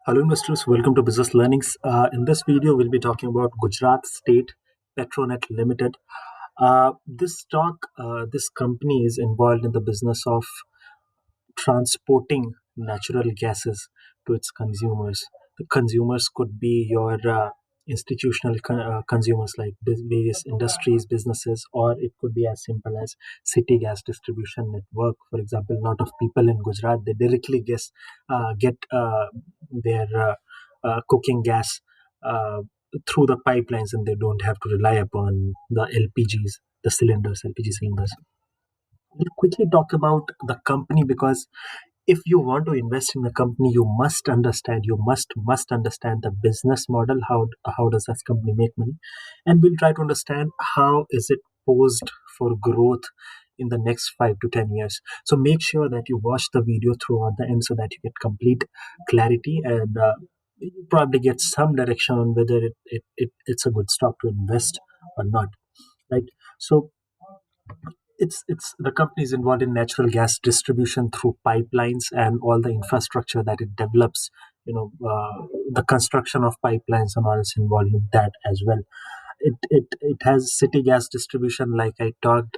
Hello investors, welcome to Business Learnings. In this video, we'll be talking about Gujarat State Petronet Limited. This company is involved in the business of transporting natural gases to its consumers. The consumers could be your institutional consumers like various industries, businesses, or it could be as simple as city gas distribution network. For example, a lot of people in Gujarat they directly get their cooking gas uh, through the pipelines, and they don't have to rely upon the LPGs, the cylinders, LPG cylinders. We'll quickly talk about the company because if you want to invest in a company you must understand the business model. How does this company make money, and we'll try to understand how is it posed for growth in the next 5 to 10 years. So make sure that you watch the video throughout the end so that you get complete clarity, and you probably get some direction on whether it's a good stock to invest or not, right? So it's the company is involved in natural gas distribution through pipelines and all the infrastructure that it develops. The construction of pipelines and all is involved in that as well. It has city gas distribution, like I talked.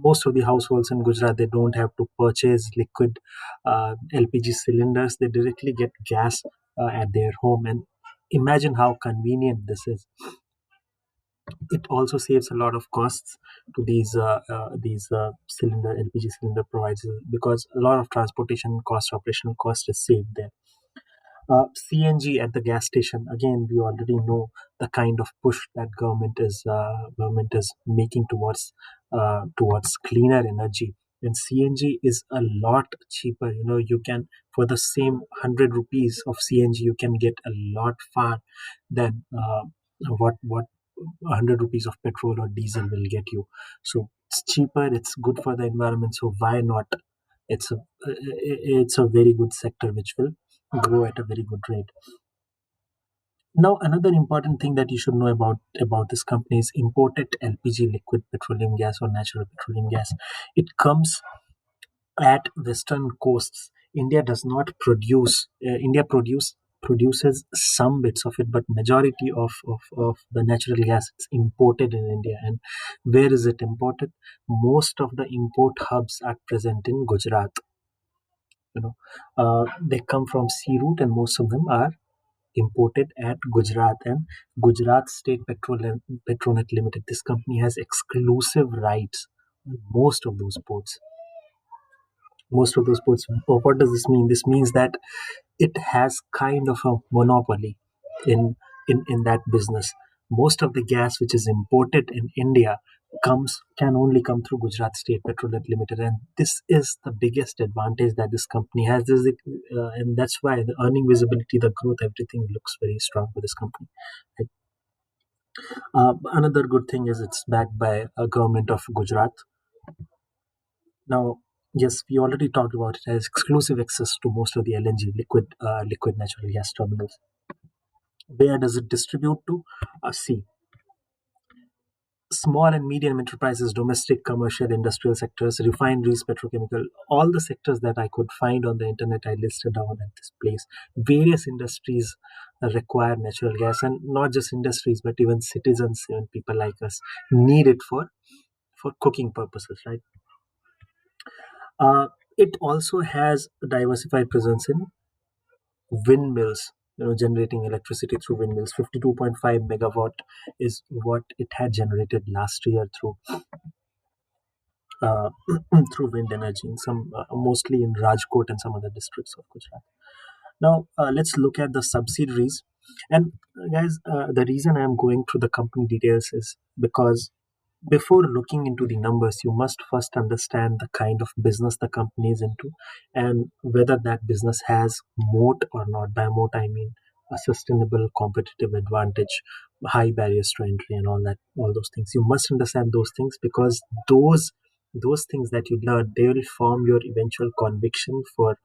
Most of the households in Gujarat they don't have to purchase liquid LPG cylinders. They directly get gas at their home, and imagine how convenient this is. It also saves a lot of costs to these cylinder LPG cylinder providers, because a lot of transportation cost, operational cost is saved there. CNG at the gas station, again we already know the kind of push that government is making towards cleaner energy, and CNG is a lot cheaper. You can, for the same 100 rupees of CNG, you can get a lot far than what 100 rupees of petrol or diesel will get you. So it's cheaper, it's good for the environment, so why not? It's a very good sector which will grow at a very good rate. Now, another important thing that you should know about this company is imported LPG, liquid petroleum gas or natural petroleum gas. It comes at western coasts. India does not produce. India produces some bits of it, but majority of the natural gas is imported in India. And where is it imported? Most of the import hubs are present in Gujarat. They come from sea route, and most of them are imported at Gujarat. And Gujarat State Petronet Limited, this company has exclusive rights on most of those ports. What does this mean? This means that it has kind of a monopoly in in that business. Most of the gas which is imported in India comes can only come through Gujarat State Petronet Limited, and this is the biggest advantage that this company has. And that's why the earning visibility, the growth, everything looks very strong for this company. Right? Another good thing is it's backed by a government of Gujarat. Now, yes, we already talked about it. It has exclusive access to most of the LNG, liquid natural gas terminals. Where does it distribute to? See, small and medium enterprises, domestic, commercial, industrial sectors, refineries, petrochemical, all the sectors that I could find on the internet, I listed down at this place. Various industries require natural gas, and not just industries, but even citizens and people like us need it for cooking purposes, right? Uh, it also has a diversified presence in windmills, generating electricity through windmills. 52.5 megawatt is what it had generated last year uh, through wind energy, in some mostly in Rajkot and some other districts of Gujarat. Now, let's look at the subsidiaries. And guys, the reason I'm going through the company details is because before looking into the numbers, you must first understand the kind of business the company is into, and whether that business has moat or not. By moat, I mean a sustainable competitive advantage, high barriers to entry, and all those things. You must understand those things, because those things that you learn, they will form your eventual conviction for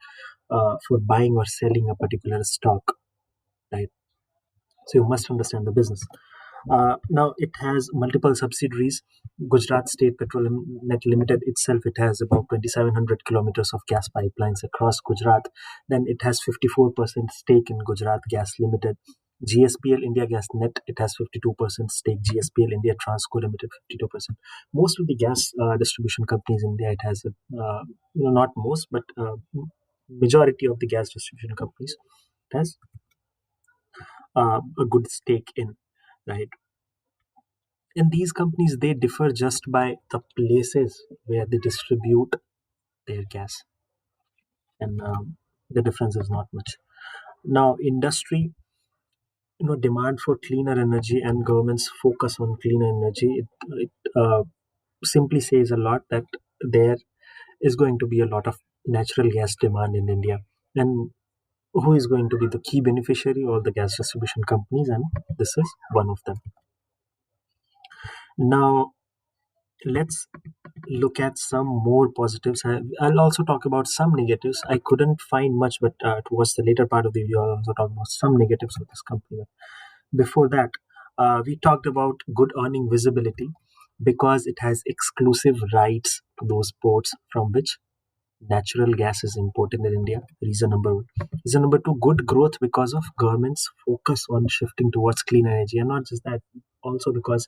buying or selling a particular stock, right? So you must understand the business. Now it has multiple subsidiaries. Gujarat State Petronet Limited itself, it has about 2,700 kilometers of gas pipelines across Gujarat. Then it has 54% stake in Gujarat Gas Limited. GSPL India Gas Net, it has 52% stake. GSPL India Transco Limited, 52%. Most of the gas distribution companies in India, it has, not most, but majority of the gas distribution companies, it has a good stake in, right? And these companies, they differ just by the places where they distribute their gas, and the difference is not much. Now, industry, demand for cleaner energy and government's focus on cleaner energy, it simply says a lot that there is going to be a lot of natural gas demand in India. And who is going to be the key beneficiary? All the gas distribution companies, and this is one of them. Now, let's look at some more positives. I'll also talk about some negatives. I couldn't find much, but towards the later part of the video, I'll also talk about some negatives of this company. Before that, we talked about good earning visibility because it has exclusive rights to those ports from which natural gas is imported in India. Reason number one. Reason number two, good growth because of government's focus on shifting towards clean energy. And not just that, also because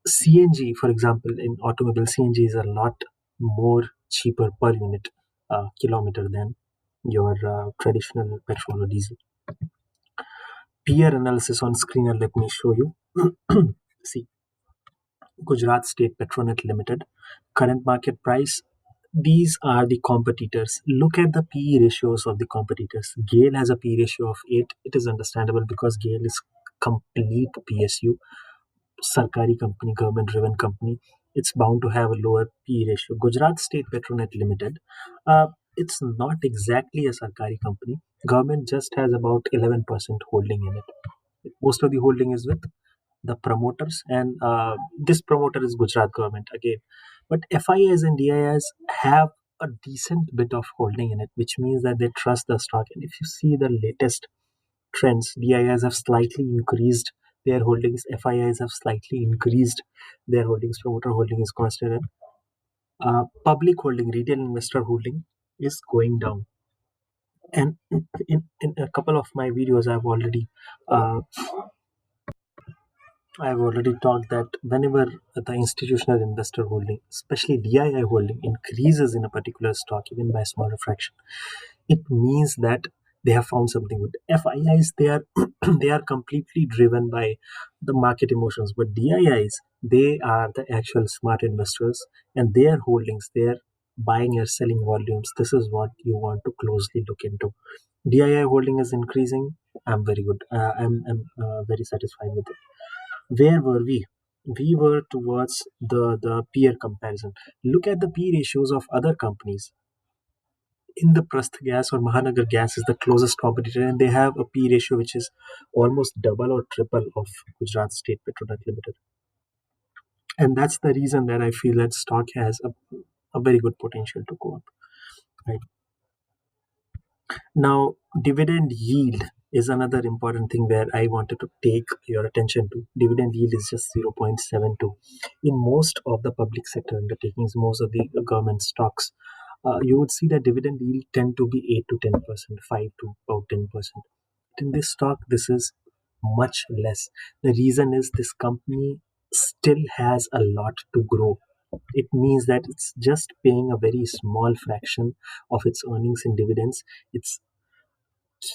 CNG, for example, in automobile, CNG is a lot more cheaper per unit kilometer than your traditional petrol or diesel. Peer analysis on screen, and let me show you. See, Gujarat State Petronet Limited, current market price. These are the competitors. Look at the PE ratios of the competitors. GAIL has a PE ratio of 8. It is understandable because GAIL is complete PSU, Sarkari company, government driven company. It's bound to have a lower PE ratio. Gujarat State Petronet Limited, it's not exactly a Sarkari company. Government just has about 11% holding in it. Most of the holding is with the promoters, and this promoter is Gujarat government again. But FIIs and DIIs have a decent bit of holding in it, which means that they trust the stock. And if you see the latest trends, DIIs have slightly increased their holdings, FIIs have slightly increased their holdings, promoter holding is constant, and public holding, retail investor holding is going down. And in a couple of my videos, uh, I've already talked that whenever the institutional investor holding, especially DII holding, increases in a particular stock, even by a smaller fraction, it means that they have found something good. FIIs, they are they are completely driven by the market emotions, but DIIs, they are the actual smart investors, and their holdings, their buying or selling volumes. This is what you want to closely look into. DII holding is increasing. I'm very good. I'm very satisfied with it. Where were we? We were towards the peer comparison. Look at the P ratios of other companies. Indraprasth Gas or Mahanagar Gas is the closest competitor, and they have a P ratio which is almost double or triple of Gujarat State Petronet Limited. And that's the reason that I feel that stock has a very good potential to go up. Right now, dividend yield is another important thing where I wanted to take your attention to. Dividend yield is just 0.72. In most of the public sector undertakings, most of the government stocks, you would see that dividend yield tend to be 8 to 10%, 5 to about 10%. In this stock, this is much less. The reason is this company still has a lot to grow. It means that it's just paying a very small fraction of its earnings in dividends. It's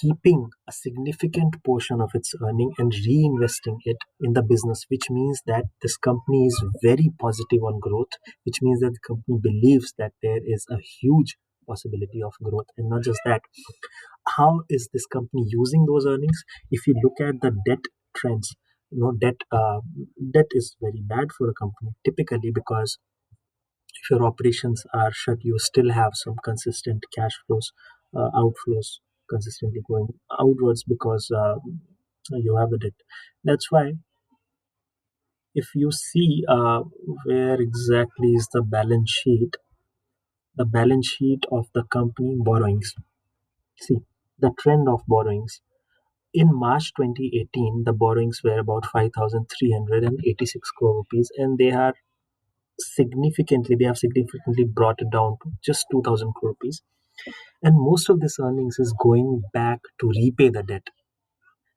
keeping a significant portion of its earning and reinvesting it in the business, which means that this company is very positive on growth, which means that the company believes that there is a huge possibility of growth. And not just that, how is this company using those earnings? If you look at the debt trends, debt is very bad for a company typically, because if your operations are shut, you still have some consistent cash flows, outflows consistently going outwards because you have a debt. That's why if you see where exactly is the balance sheet of the company borrowings. See the trend of borrowings. In March 2018, the borrowings were about 5,386 crore rupees, and they have significantly brought it down to just 2,000 crore rupees. And most of this earnings is going back to repay the debt.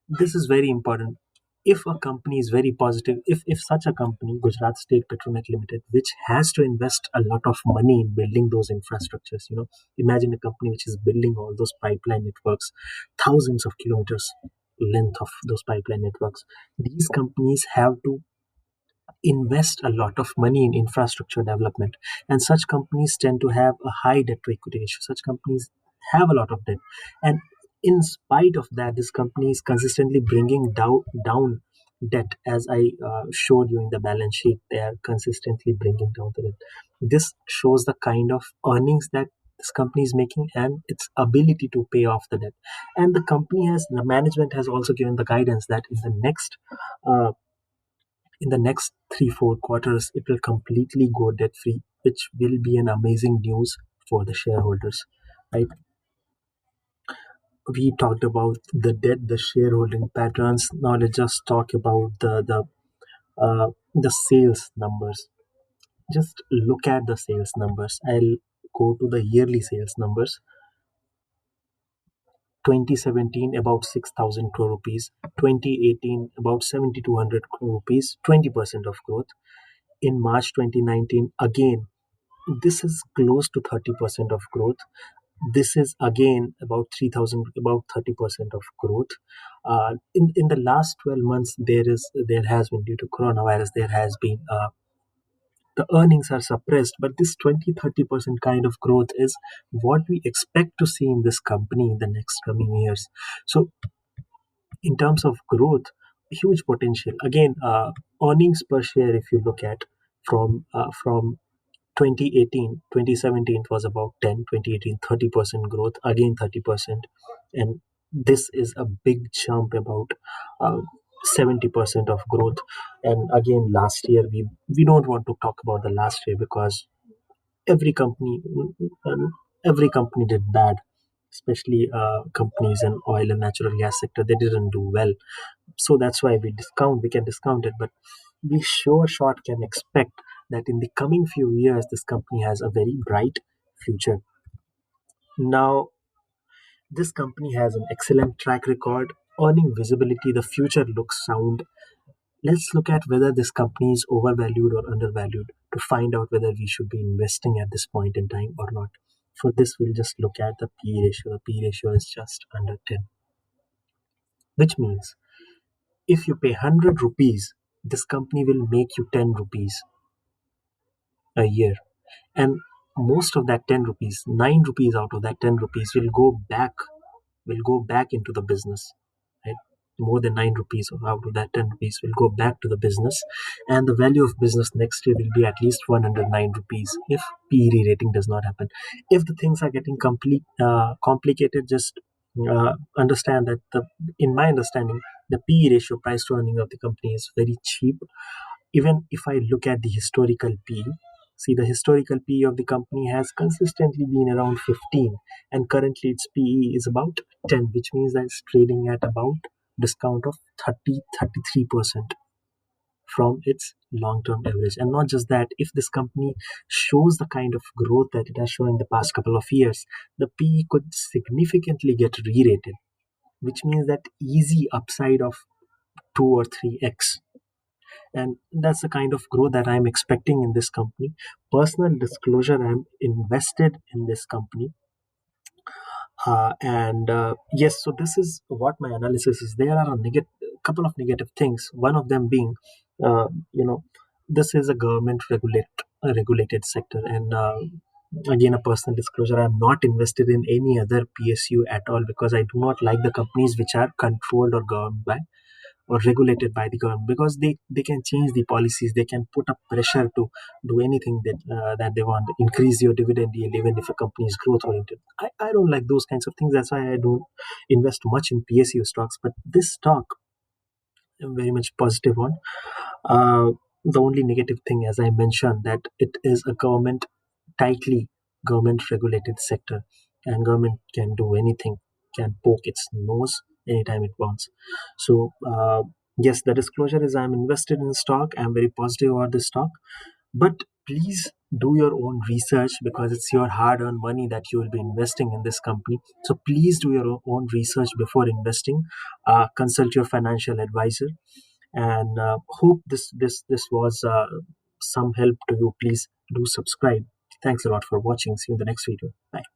This is very important. If a company is very positive, if such a company, Gujarat State Petronet Limited, which has to invest a lot of money in building those infrastructures, imagine a company which is building all those pipeline networks, thousands of kilometers length of those pipeline networks. These companies have to invest a lot of money in infrastructure development, and such companies tend to have a high debt to equity ratio. Such companies have a lot of debt, and in spite of that, this company is consistently bringing down debt. As I showed you in the balance sheet, they are consistently bringing down the debt. This shows the kind of earnings that this company is making and its ability to pay off the debt. And the management has also given the guidance that uh, in the next 3-4 quarters it will completely go debt free, which will be an amazing news for the shareholders, right? We talked about the debt, the shareholding patterns. Now let's just talk about the sales numbers. Just look at the sales numbers. I'll go to the yearly sales numbers. 2017 about 6,000 crore rupees, 2018 about 7,200 crore rupees, 20% of growth. In March 2019, again, this is close to 30% of growth. This is again about 3,000, about 30% of growth. In the last 12 months, there has been, due to coronavirus, there has been the earnings are suppressed, but this 20-30% kind of growth is what we expect to see in this company in the next coming years. So in terms of growth, huge potential. Again, earnings per share, if you look at from 2018, 2017 it was about 10, 2018 30% growth, again 30%. And this is a big jump, about uh, 70% of growth. And again, last year, we don't want to talk about the last year because every company um, every company did bad, especially companies in oil and natural gas sector. They didn't do well, so that's why we can discount it. But we sure short can expect that in the coming few years this company has a very bright future. Now, this company has an excellent track record, earning visibility. The future looks sound. Let's look at whether this company is overvalued or undervalued to find out whether we should be investing at this point in time or not. For this, we'll just look at the P ratio. The P ratio is just under 10, which means if you pay 100 rupees, this company will make you 10 rupees a year. And most of that 10 rupees, 9 rupees out of that 10 rupees will go back into the business, right? More than 9 rupees out of that 10 rupees will go back to the business, and the value of business next year will be at least 109 rupees if PE rating does not happen. If the things are getting complicated, just understand that in my understanding, the PE ratio, price to earning of the company, is very cheap. Even if I look at the historical P, see, the historical P of the company has consistently been around 15, and currently its PE is about 10, which means that it's trading at about discount of 33% from its long-term average. And not just that, if this company shows the kind of growth that it has shown in the past couple of years, the PE could significantly get re-rated, which means that easy upside of 2 or 3x. And that's the kind of growth that I'm expecting in this company. Personal disclosure, I'm invested in this company. And yes, so this is what my analysis is. There are a couple of negative things, one of them being, uh, you know this is a regulated sector. And again, a personal disclosure, I'm not invested in any other PSU at all, because I do not like the companies which are controlled or governed by or regulated by the government, because they can change the policies. They can put up pressure to do anything that they want, increase your dividend yield even if a company is growth oriented. I don't like those kinds of things. That's why I don't invest much in PSU stocks. But this stock, I'm very much positive on. uh, the only negative thing, as I mentioned, that it is a tightly government regulated sector, and government can do anything, can poke its nose anytime it wants. So yes, the disclosure is I'm invested in stock. I'm very positive about this stock, but please do your own research because it's your hard-earned money that you will be investing in this company. So please do your own research before investing. Consult your financial advisor, and hope this was some help to you. Please do subscribe. Thanks a lot for watching. See you in the next video. Bye.